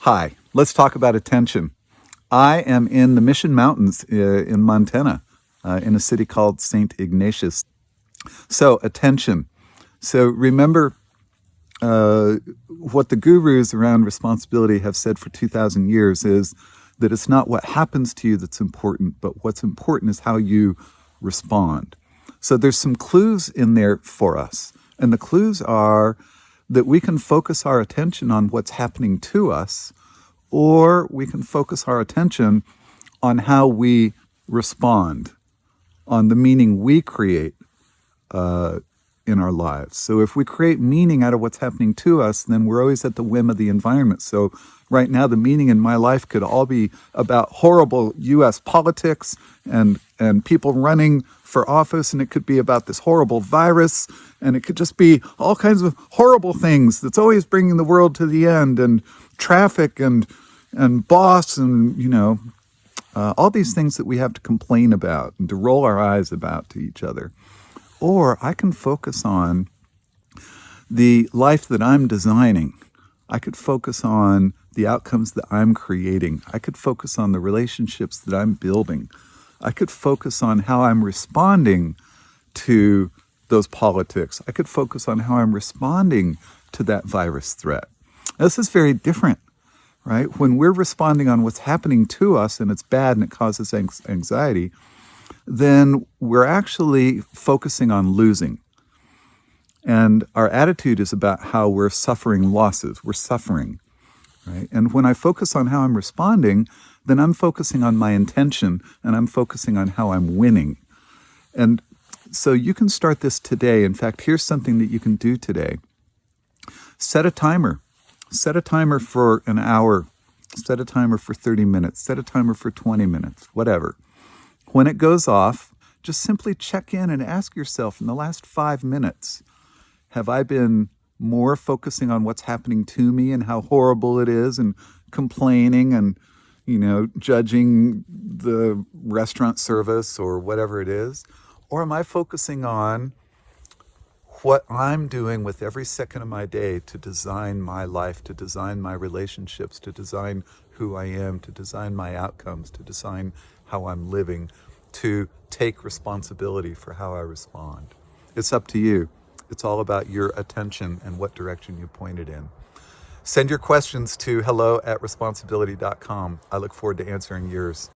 Hi, let's talk about attention. I am in the Mission Mountains in Montana, in a city called St. Ignatius. So, attention. So, remember what the gurus around responsibility have said for 2,000 years is that it's not what happens to you that's important, but what's important is how you respond. So, there's some clues in there for us. And the clues are that we can focus our attention on what's happening to us, or we can focus our attention on how we respond, on the meaning we create in our lives. So if we create meaning out of what's happening to us, then we're always at the whim of the environment. So right now, the meaning in my life could all be about horrible U.S. politics and people running for office, and it could be about this horrible virus, and it could just be all kinds of horrible things that's always bringing the world to the end, and traffic and boss and all these things that we have to complain about and to roll our eyes about to each other. Or I can focus on the life that I'm designing. I could focus on the outcomes that I'm creating. I could focus on the relationships that I'm building. I could focus on how I'm responding to those politics. I could focus on how I'm responding to that virus threat. This is very different, right? When we're responding on what's happening to us and it's bad and it causes anxiety, then we're actually focusing on losing. And our attitude is about how we're suffering losses. We're suffering, right? And when I focus on how I'm responding, then I'm focusing on my intention and I'm focusing on how I'm winning. And so you can start this today. In fact, here's something that you can do today. Set a timer. Set a timer for an hour. Set a timer for 30 minutes. Set a timer for 20 minutes, whatever. When it goes off, just simply check in and ask yourself, in the last 5 minutes, have I been more focusing on what's happening to me and how horrible it is and complaining and, judging the restaurant service or whatever it is? Or am I focusing on what I'm doing with every second of my day to design my life, to design my relationships, to design who I am, to design my outcomes, to design how I'm living, to take responsibility for how I respond? It's up to you. It's all about your attention and what direction you point it in. Send your questions to hello@responsibility.com. I look forward to answering yours.